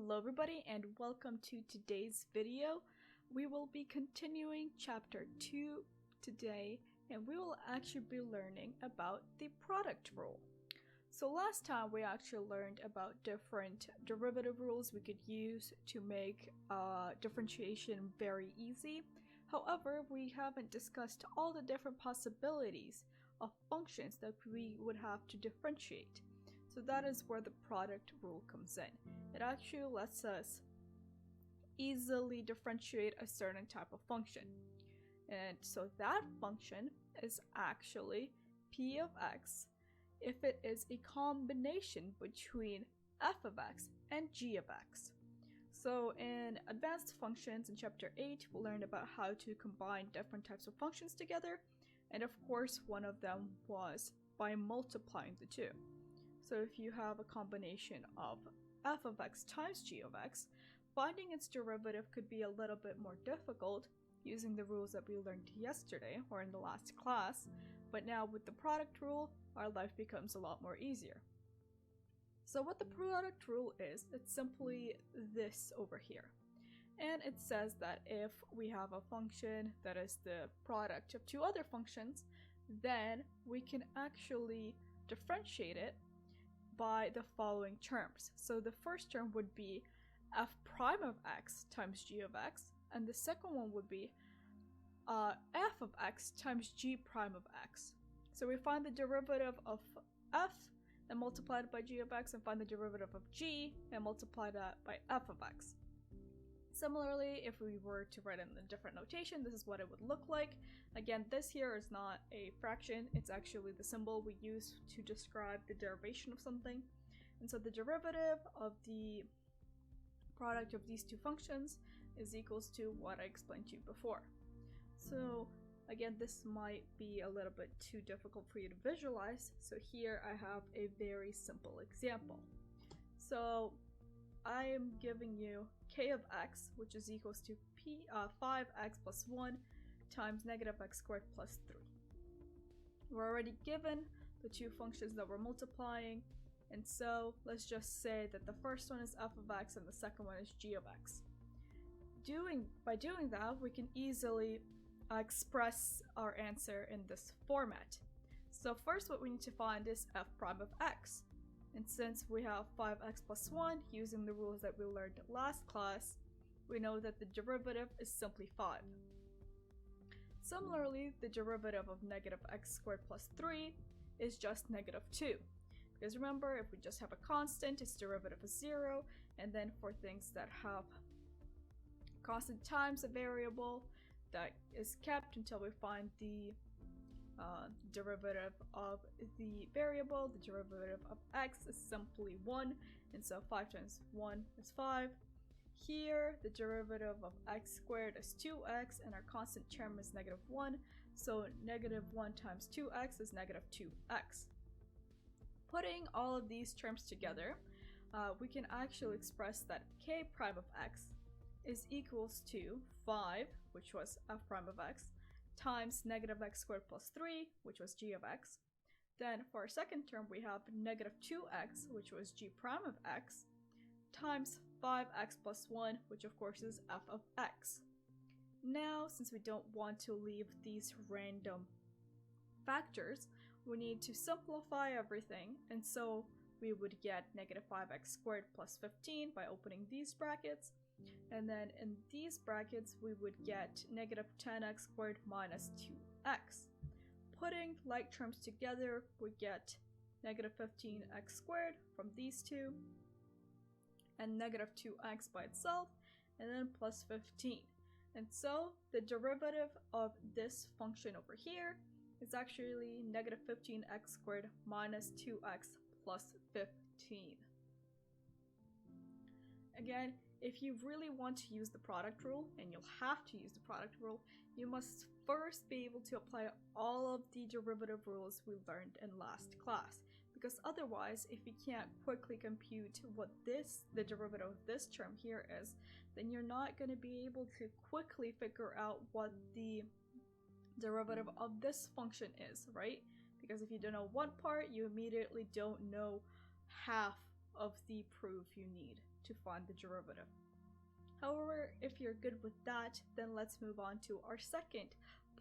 Hello everybody and welcome to today's video. We will be continuing chapter 2 today and we will actually be learning about the product rule. So last time we actually learned about different derivative rules we could use to make differentiation very easy. However, we haven't discussed all the different possibilities of functions that we would have to differentiate. So that is where the product rule comes in. It actually lets us easily differentiate a certain type of function. And so that function is actually p of x if it is a combination between f of x and g of x. So in advanced functions in chapter 8, we'll learn about how to combine different types of functions together. And of course, one of them was by multiplying the two. So if you have a combination of f of x times g of x, finding its derivative could be a little bit more difficult using the rules that we learned yesterday or in the last class, but now with the product rule, our life becomes a lot more easier. So what the product rule is, it's simply this over here. And it says that if we have a function that is the product of two other functions, then we can actually differentiate it by the following terms. So the first term would be f prime of x times g of x, and the second one would be f of x times g prime of x. So we find the derivative of f and multiply it by g of x, and find the derivative of g and multiply that by f of x. Similarly, if we were to write in a different notation, this is what it would look like. Again, this here is not a fraction, it's actually the symbol we use to describe the derivation of something. And so the derivative of the product of these two functions is equals to what I explained to you before. So again, this might be a little bit too difficult for you to visualize, so here I have a very simple example. So I am giving you k of x, which is equals to 5x plus 1 times negative x squared plus 3. We're already given the two functions that we're multiplying, and so let's just say that the first one is f of x and the second one is g of x. By doing that, we can easily express our answer in this format. So first what we need to find is f prime of x. And since we have 5x plus 1, using the rules that we learned last class, we know that the derivative is simply 5. Similarly, the derivative of negative x squared plus 3 is just negative 2. Because remember, if we just have a constant, its derivative is 0, and then for things that have constant times a variable, that is kept until we find the derivative of the variable. The derivative of x is simply 1, and so 5 times 1 is 5. Here, the derivative of x squared is 2x, and our constant term is negative 1, so negative 1 times 2x is negative 2x. Putting all of these terms together, we can actually express that k prime of x is equals to 5, which was f prime of x, times negative x squared plus 3, which was g of x. Then for our second term, we have negative 2x, which was g prime of x, times 5x plus 1, which of course is f of x. Now, since we don't want to leave these random factors, we need to simplify everything, and so we would get negative 5x squared plus 15 by opening these brackets. And then in these brackets, we would get negative 10x squared minus 2x. Putting like terms together, we get negative 15x squared from these two, and negative 2x by itself, and then plus 15. And so the derivative of this function over here is actually negative 15x squared minus 2x plus 15. Again, if you really want to use the product rule, and you'll have to use the product rule, you must first be able to apply all of the derivative rules we learned in last class. Because otherwise, if you can't quickly compute what the derivative of this term here is, then you're not going to be able to quickly figure out what the derivative of this function is, right? Because if you don't know one part, you immediately don't know half of the proof you need to find the derivative. However, if you're good with that, then let's move on to our second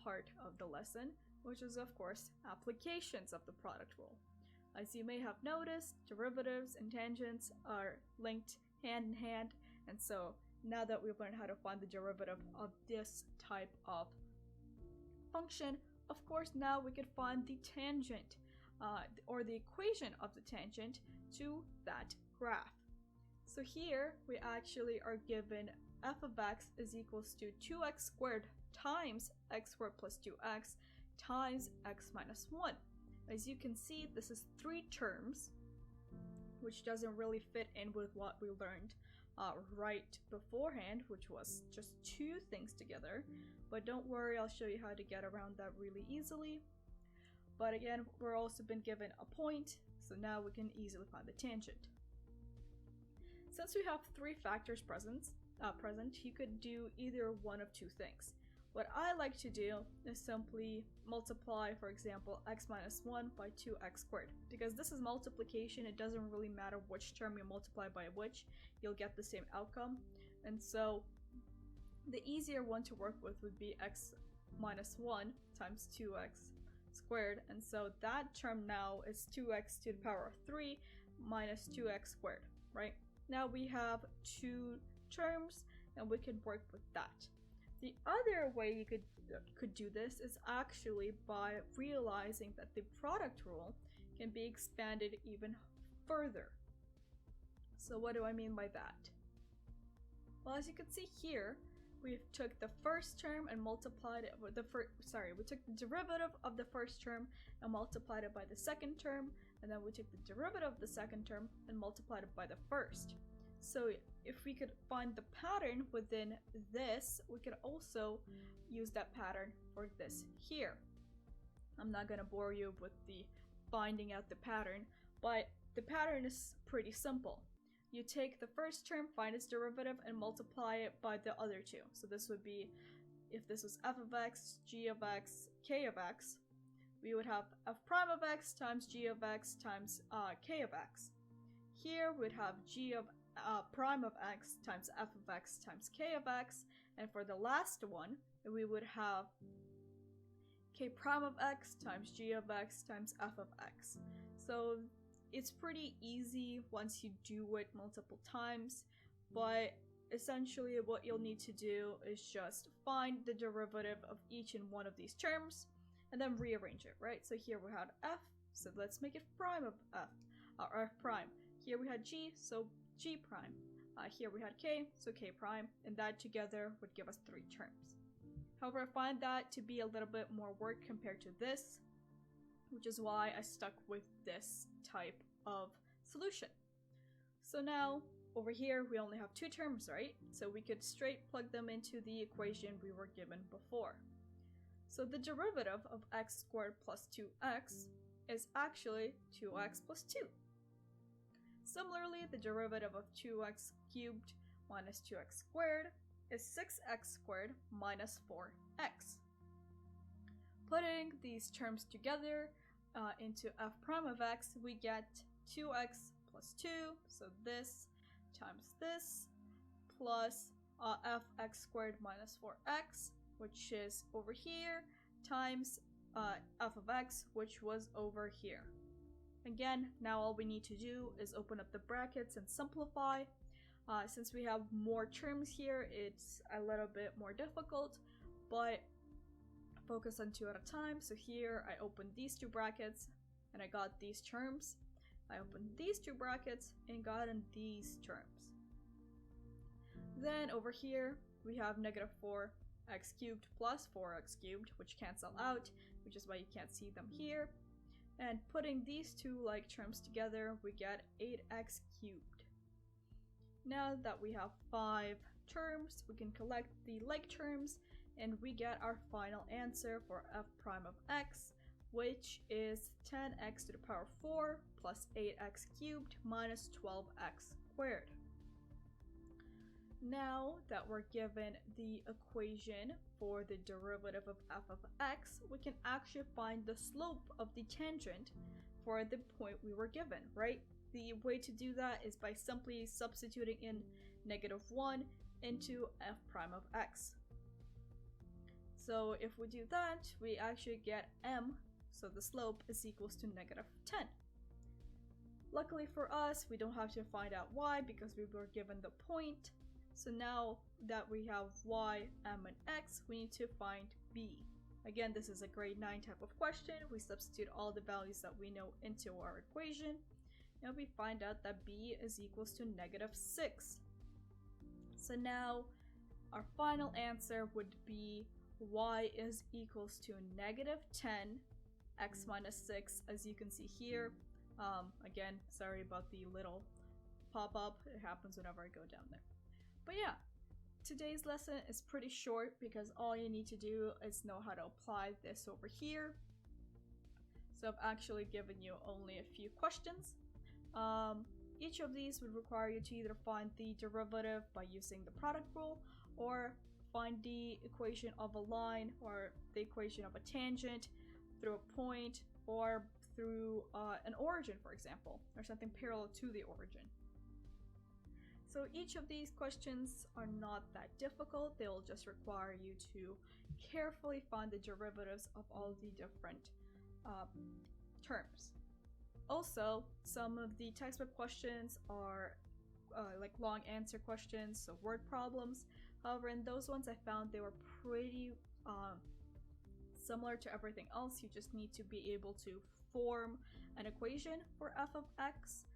part of the lesson, which is of course applications of the product rule. As you may have noticed, derivatives and tangents are linked hand in hand, and so now that we've learned how to find the derivative of this type of function, of course now we could find the tangent or the equation of the tangent to that graph. So here we actually are given f of x is equals to 2x squared times x squared plus 2x times x minus 1. As you can see, this is 3 terms, which doesn't really fit in with what we learned right beforehand, which was just 2 things together. But don't worry, I'll show you how to get around that really easily. But again, we're also been given a point, so now we can easily find the tangent. Since we have 3 factors present, you could do either one of 2 things. What I like to do is simply multiply, for example, x minus 1 by 2x squared. Because this is multiplication, it doesn't really matter which term you multiply by which, you'll get the same outcome. And so the easier one to work with would be x minus 1 times 2x squared. And so that term now is 2x to the power of 3 minus 2x squared, right? Now we have 2 terms and we can work with that. The other way you could do this is actually by realizing that the product rule can be expanded even further. So what do I mean by that? Well, as you can see here, we took the first term and multiplied it with we took the derivative of the first term and multiplied it by the second term, and then we took the derivative of the second term and multiplied it by the first. So if we could find the pattern within this, we could also use that pattern for this here. I'm not going to bore you with the finding out the pattern, but the pattern is pretty simple. You take the first term, find its derivative, and multiply it by the other 2. So this would be, if this was f of x, g of x, k of x, we would have f prime of x times g of x times k of x. Here we'd have g of prime of x times f of x times k of x, and for the last one we would have k prime of x times g of x times f of x. So it's pretty easy once you do it multiple times, but essentially what you'll need to do is just find the derivative of each and one of these terms and then rearrange it, right? So here we had f, so let's make it prime of f, or f prime. Here we had g, so g prime. Here we had k, so k prime, and that together would give us 3 terms. However, I find that to be a little bit more work compared to this, which is why I stuck with this type of solution. So now, over here, we only have 2 terms, right? So we could straight plug them into the equation we were given before. So the derivative of x squared plus 2x is actually 2x plus 2. Similarly, the derivative of 2x cubed minus 2x squared is 6x squared minus 4x. Putting these terms together into f prime of x, we get 2x plus 2, so this times this, plus fx squared minus 4x, which is over here, times f of x, which was over here. Again, now all we need to do is open up the brackets and simplify. Since we have more terms here, it's a little bit more difficult, but focus on 2 at a time. So here I opened these 2 brackets and I got these terms. I opened these 2 brackets and got in these terms. Then over here we have negative 4x cubed plus 4x cubed, which cancel out, which is why you can't see them here. And putting these 2 like terms together, we get 8x cubed. Now that we have 5 terms, we can collect the like terms and we get our final answer for f prime of x, which is 10x to the power 4 plus 8x cubed minus 12x squared. Now that we're given the equation for the derivative of f of x, we can actually find the slope of the tangent for the point we were given, right? the way to do that is by simply substituting in -1 into f prime of x. So if we do that, we actually get m, so the slope is equals to -10. Luckily for us, we don't have to find out y because we were given the point. So now that we have y, m, and x, we need to find b. Again, this is a grade 9 type of question. We substitute all the values that we know into our equation, and we find out that b is equals to -6. So now our final answer would be y is equals to -10, x minus 6, as you can see here. Again, sorry about the little pop-up. It happens whenever I go down there. But yeah, today's lesson is pretty short because all you need to do is know how to apply this over here. So I've actually given you only a few questions. Each of these would require you to either find the derivative by using the product rule, or find the equation of a line or the equation of a tangent through a point, or through an origin, for example, or something parallel to the origin. So each of these questions are not that difficult. They'll just require you to carefully find the derivatives of all the different terms. Also, some of the textbook questions are like long answer questions, so word problems. However, in those ones I found they were pretty similar to everything else. You just need to be able to form an equation for f of x.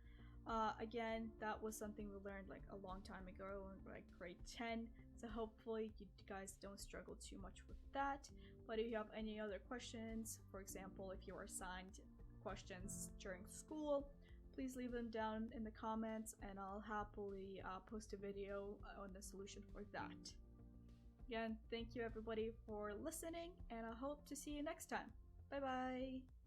Again, that was something we learned like a long time ago in like grade 10, so hopefully you guys don't struggle too much with that. But if you have any other questions, for example, if you were assigned questions during school, please leave them down in the comments and I'll happily post a video on the solution for that. Again, thank you everybody for listening, and I hope to see you next time. Bye bye!